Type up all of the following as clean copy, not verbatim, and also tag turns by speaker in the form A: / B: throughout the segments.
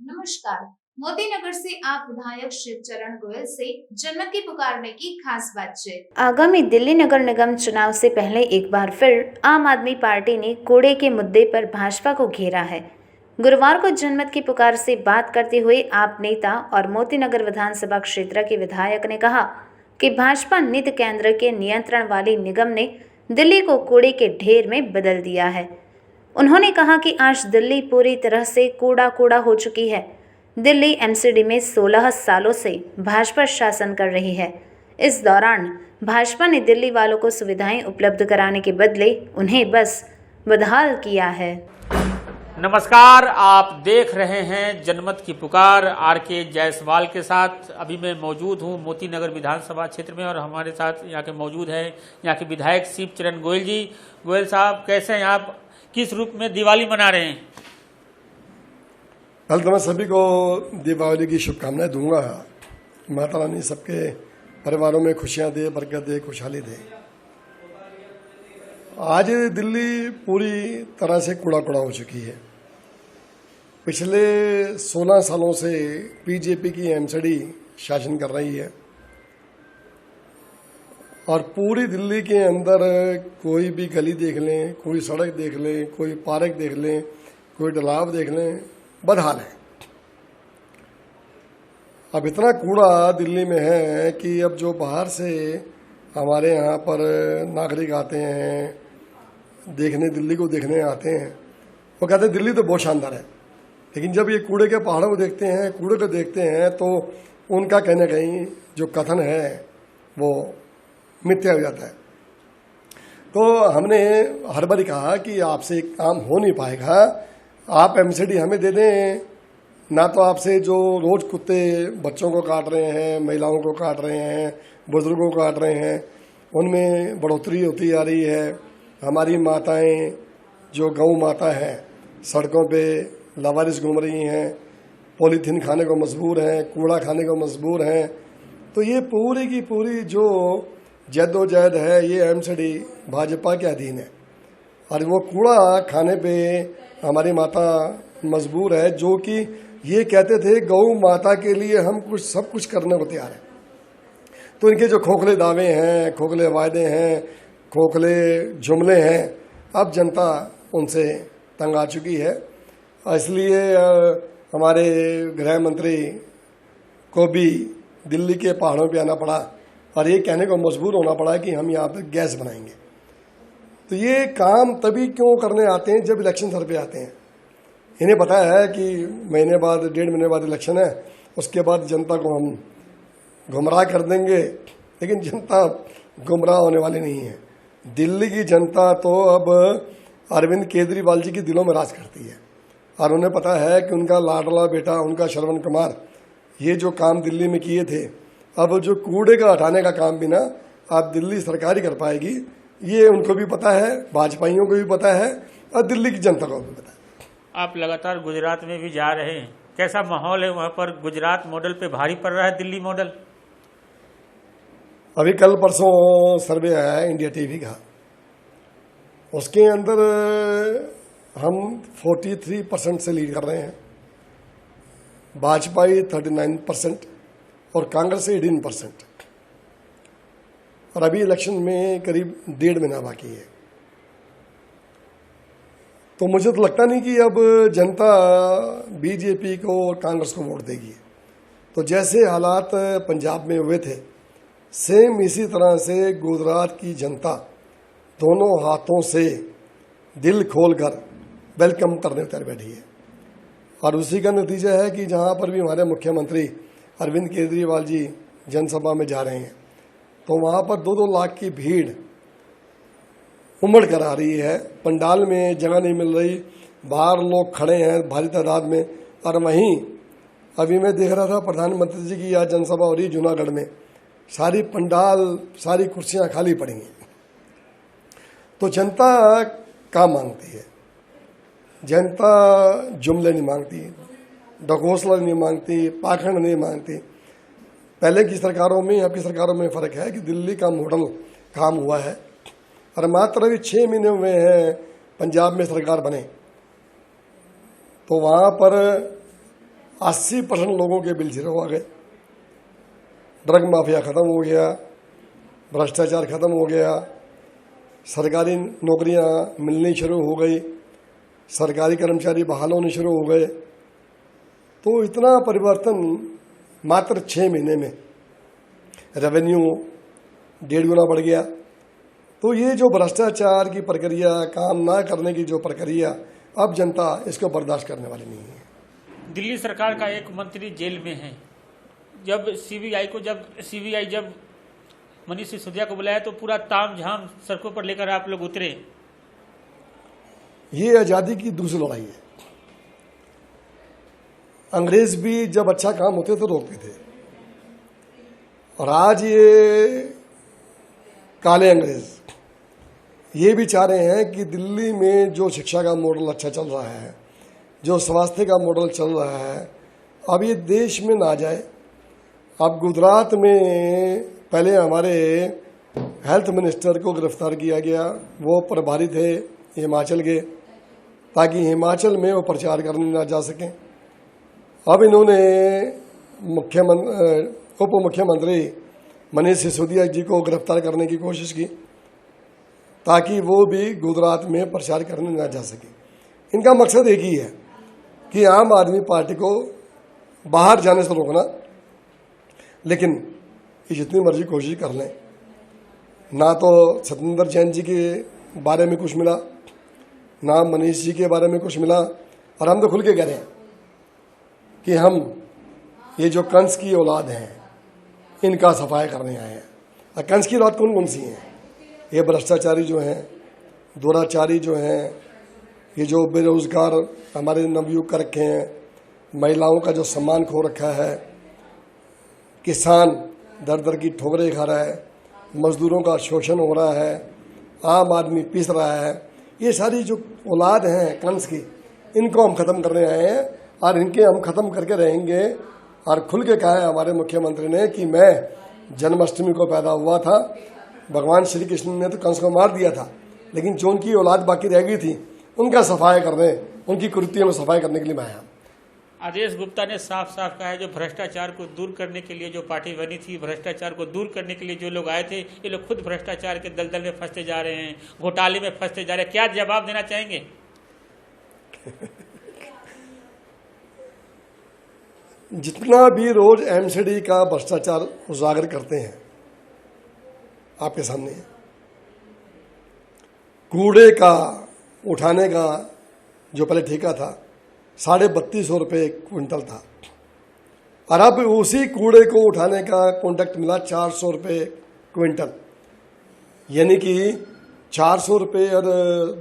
A: नमस्कार। मोती नगर से आप विधायक शिवचरण गोयल से जनमत की पुकारने की खास बातचीत। आगामी दिल्ली नगर निगम चुनाव से पहले एक बार फिर आम आदमी पार्टी ने कूड़े के मुद्दे पर भाजपा को घेरा है। गुरुवार को जनमत की पुकार से बात करते हुए आप नेता और मोती नगर विधानसभा क्षेत्र के विधायक ने कहा कि भाजपा नित केंद्र के नियंत्रण वाली निगम ने दिल्ली को कूड़े के ढेर में बदल दिया है। उन्होंने कहा कि आज दिल्ली पूरी तरह से कूड़ा कूड़ा हो चुकी है। दिल्ली एमसीडी में 16 सालों से भाजपा शासन कर रही है। इस दौरान भाजपा ने दिल्ली वालों को सुविधाएं उपलब्ध कराने के बदले उन्हें बस बदहाल किया है।
B: नमस्कार, आप देख रहे हैं जनमत की पुकार आर.के. जायसवाल के साथ। अभी मैं मौजूद हूं मोती नगर विधानसभा क्षेत्र में और हमारे साथ यहाँ के मौजूद हैं यहाँ के विधायक शिवचरण गोयल जी। गोयल साहब, कैसे हैं आप? किस रूप में दिवाली मना रहे हैं?
C: कल तो मैं सभी को दीपावली की शुभकामनाएं दूंगा। माता रानी सबके परिवारों में खुशियां दे, बरकत दे, खुशहाली दे। आज दिल्ली पूरी तरह से कूड़ा कूड़ा हो चुकी है। पिछले 16 सालों से बीजेपी की एमसीडी शासन कर रही है और पूरी दिल्ली के अंदर कोई भी गली देख लें, कोई सड़क देख लें, कोई पार्क देख लें, कोई तालाब देख लें, बदहाल है। अब इतना कूड़ा दिल्ली में है कि अब जो बाहर से हमारे यहाँ पर नागरिक आते हैं देखने, दिल्ली को देखने आते हैं, वो कहते हैं दिल्ली तो बहुत शानदार है। लेकिन जब ये कूड़े के पहाड़ों को देखते हैं, कूड़े को देखते हैं, तो उनका कहना कहीं जो कथन है वो मिथ्या हो जाता है। तो हमने हर बार कहा कि आपसे काम हो नहीं पाएगा, आप एमसीडी हमें दे दें। ना तो आपसे जो रोज कुत्ते बच्चों को काट रहे हैं, महिलाओं को काट रहे हैं, बुजुर्गों को काट रहे हैं, उनमें बढ़ोतरी होती आ रही है। हमारी माताएं जो गौ माता हैं सड़कों पे लावारिस घूम रही हैं, पॉलीथीन खाने को मजबूर हैं, कूड़ा खाने को मजबूर हैं। तो ये पूरी की पूरी जो जद्दोजहद है ये एमसीडी भाजपा के अधीन है और वो कूड़ा खाने पे हमारी माता मजबूर है, जो कि ये कहते थे गौ माता के लिए हम सब कुछ करने को तैयार हैं। तो इनके जो खोखले दावे हैं, खोखले वायदे हैं, खोखले जुमले हैं, अब जनता उनसे तंग आ चुकी है। इसलिए हमारे गृह मंत्री को भी दिल्ली के पहाड़ों पे आना पड़ा और ये कहने को मजबूर होना पड़ा कि हम यहाँ पर गैस बनाएंगे। तो ये काम तभी क्यों करने आते हैं जब इलेक्शन सर पे आते हैं। इन्हें पता है कि महीने बाद, 1.5 महीने बाद इलेक्शन है, उसके बाद जनता को हम गुमराह कर देंगे। लेकिन जनता गुमराह होने वाली नहीं है। दिल्ली की जनता तो अब अरविंद केजरीवाल जी के दिलों में राज करती है और उन्हें पता है कि उनका लाडला बेटा, उनका श्रवण कुमार, ये जो काम दिल्ली में किए थे, अब जो कूड़े का हटाने का काम भी ना अब दिल्ली सरकार ही कर पाएगी। ये उनको भी पता है, भाजपाइयों को भी पता है और दिल्ली की जनता को भी पता है।
B: आप लगातार गुजरात में भी जा रहे हैं, कैसा माहौल है वहाँ पर? गुजरात मॉडल पे भारी पड़ रहा है दिल्ली मॉडल?
C: अभी कल परसों सर्वे आया है इंडिया टीवी का, उसके अंदर हम 43% से लीड कर रहे हैं, भाजपा 39% और कांग्रेस 18%। और अभी इलेक्शन में करीब 1.5 महीना बाकी है। तो मुझे तो लगता नहीं कि अब जनता बीजेपी को और कांग्रेस को वोट देगी। तो जैसे हालात पंजाब में हुए थे, सेम इसी तरह से गुजरात की जनता दोनों हाथों से दिल खोलकर वेलकम करने उतर बैठी है। और उसी का नतीजा है कि जहां पर भी हमारे मुख्यमंत्री अरविंद केजरीवाल जी जनसभा में जा रहे हैं, तो वहां पर 2-2 लाख की भीड़ उमड़ कर आ रही है। पंडाल में जगह नहीं मिल रही, बाहर लोग खड़े हैं भारी तादाद में। और वहीं अभी मैं देख रहा था प्रधानमंत्री जी की आज जनसभा हो रही जूनागढ़ में, सारी पंडाल, सारी कुर्सियां खाली पड़ी हैं। तो जनता काम मांगती है, जनता जुमले नहीं मांगती, ढकोसला नहीं मांगती, पाखंड नहीं मांगती। पहले की सरकारों में, अब की सरकारों में फर्क है कि दिल्ली का मॉडल काम हुआ है और मात्र अभी 6 महीने हुए हैं पंजाब में सरकार बने, तो वहाँ पर 80% लोगों के बिल जीरो आ गए। ड्रग माफिया ख़त्म हो गया, भ्रष्टाचार ख़त्म हो गया, सरकारी नौकरियां मिलनी शुरू हो गई, सरकारी कर्मचारी बहाल होने शुरू हो गए। तो इतना परिवर्तन मात्र 6 महीने में, रेवेन्यू 1.5 गुना बढ़ गया। तो ये जो भ्रष्टाचार की प्रक्रिया, काम ना करने की जो प्रक्रिया, अब जनता इसको बर्दाश्त करने वाली नहीं है।
B: दिल्ली सरकार का एक मंत्री जेल में है। जब सीबीआई जब मनीष सिसोदिया को बुलाया तो पूरा तामझाम सड़कों पर लेकर आप लोग उतरे।
C: ये आज़ादी की दूसरी लड़ाई है। अंग्रेज भी जब अच्छा काम होते तो रोकते थे, और आज ये काले अंग्रेज ये भी चाह रहे हैं कि दिल्ली में जो शिक्षा का मॉडल अच्छा चल रहा है, जो स्वास्थ्य का मॉडल चल रहा है, अब ये देश में ना जाए। अब गुजरात में पहले हमारे हेल्थ मिनिस्टर को गिरफ्तार किया गया, वो प्रभारी थे हिमाचल के, ताकि हिमाचल में वो प्रचार करने ना जा सकें। अब इन्होंने उप मुख्यमंत्री मनीष सिसोदिया जी को गिरफ्तार करने की कोशिश की, ताकि वो भी गुजरात में प्रचार करने ना जा सके। इनका मकसद एक ही है कि आम आदमी पार्टी को बाहर जाने से रोकना। लेकिन ये जितनी मर्जी कोशिश कर लें, ना तो सत्येंद्र जैन जी के बारे में कुछ मिला, ना मनीष जी के बारे में कुछ मिला। और हम तो खुल के कह रहे हैं कि हम ये जो कंस की औलाद हैं, इनका सफाया करने आए हैं। और कंस की औलाद कौन कौन सी हैं? ये भ्रष्टाचारी जो हैं, दुराचारी जो हैं, ये जो बेरोजगार हमारे नवयुवक कर रखे हैं, महिलाओं का जो सम्मान खो रखा है, किसान दर दर की ठोकरें खा रहा है, मजदूरों का शोषण हो रहा है, आम आदमी पीस रहा है, ये सारी जो औलाद हैं कंस की, इनको हम ख़त्म करने आए हैं। और इनके हम ख़त्म करके रहेंगे। और खुल के कहा है हमारे मुख्यमंत्री ने कि मैं जन्माष्टमी को पैदा हुआ था, भगवान श्री कृष्ण ने तो कंस को मार दिया था, लेकिन जो उनकी औलाद बाकी रह गई थी उनका सफाया करने, उनकी कुरीतियों में सफाई करने के लिए मैं आया।
B: आदेश गुप्ता ने साफ साफ कहा है जो भ्रष्टाचार को दूर करने के लिए जो पार्टी बनी थी, भ्रष्टाचार को दूर करने के लिए जो लोग आए थे, ये लोग खुद भ्रष्टाचार के दलदल में फंसते जा रहे हैं, घोटाले में फंसते जा रहे हैं। क्या जवाब देना चाहेंगे?
C: जितना भी रोज एमसीडी का भ्रष्टाचार उजागर करते हैं आपके सामने, कूड़े का उठाने का जो पहले ठेका था 3250 रुपये क्विंटल था, और अब उसी कूड़े को उठाने का कॉन्ट्रैक्ट मिला 400 रुपये क्विंटल, यानी कि 400 रुपये और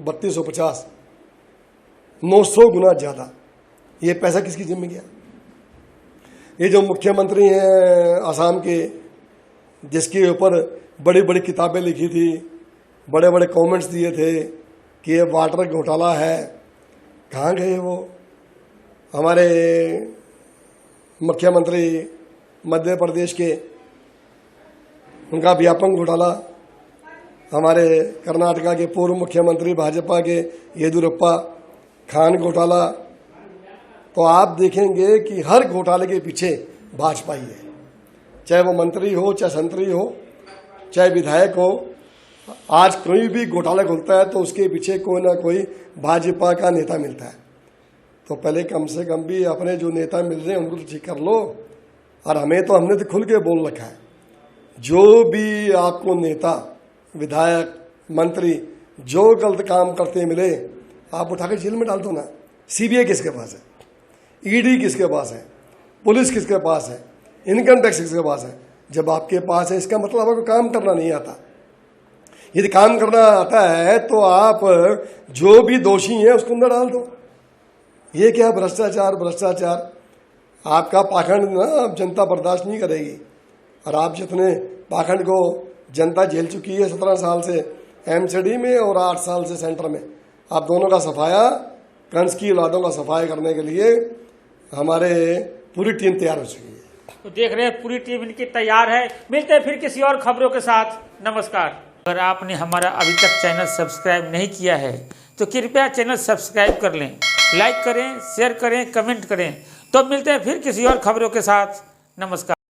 C: 3250, 900 गुना ज़्यादा। ये पैसा किसकी जेब में गया? ये जो मुख्यमंत्री हैं असम के, जिसके ऊपर बड़ी बड़ी किताबें लिखी थी, बड़े बड़े कमेंट्स दिए थे कि ये वाटर घोटाला है, कहाँ गए वो? हमारे मुख्यमंत्री मध्य प्रदेश के, उनका व्यापक घोटाला, हमारे कर्नाटका के पूर्व मुख्यमंत्री भाजपा के येदियुरप्पा, खान घोटाला। तो आप देखेंगे कि हर घोटाले के पीछे भाजपा ही है, चाहे वो मंत्री हो, चाहे संतरी हो, चाहे विधायक हो। आज कोई भी घोटाला खुलता है तो उसके पीछे कोई ना कोई भाजपा का नेता मिलता है। तो पहले कम से कम भी अपने जो नेता मिल रहे हैं उनको तो ठीक कर लो। और हमने तो खुल के बोल रखा है, जो भी आपको नेता, विधायक, मंत्री जो गलत काम करते मिले, आप उठाकर जेल में डाल दो ना। सीबीआई किसके पास है? ईडी किसके पास है? पुलिस किसके पास है? इनकम टैक्स किसके पास है? जब आपके पास है, इसका मतलब आपको काम करना नहीं आता। यदि काम करना आता है तो आप जो भी दोषी है उसको अंदर डाल दो। ये क्या भ्रष्टाचार? आपका पाखंड ना जनता बर्दाश्त नहीं करेगी। और आप जितने पाखंड को जनता झेल चुकी है 17 साल से एमसीडी में और 8 साल से सेंटर में, आप दोनों का सफाया, कंस की औलादों का सफाया करने के लिए हमारे पूरी टीम तैयार हो चुकी है।
B: तो देख रहे हैं पूरी टीम इनकी तैयार है। मिलते हैं फिर किसी और खबरों के साथ। नमस्कार। अगर आपने हमारा अभी तक चैनल सब्सक्राइब नहीं किया है तो कृपया चैनल सब्सक्राइब कर लें, लाइक करें, शेयर करें, कमेंट करें तो मिलते हैं फिर किसी और खबरों के साथ। नमस्कार।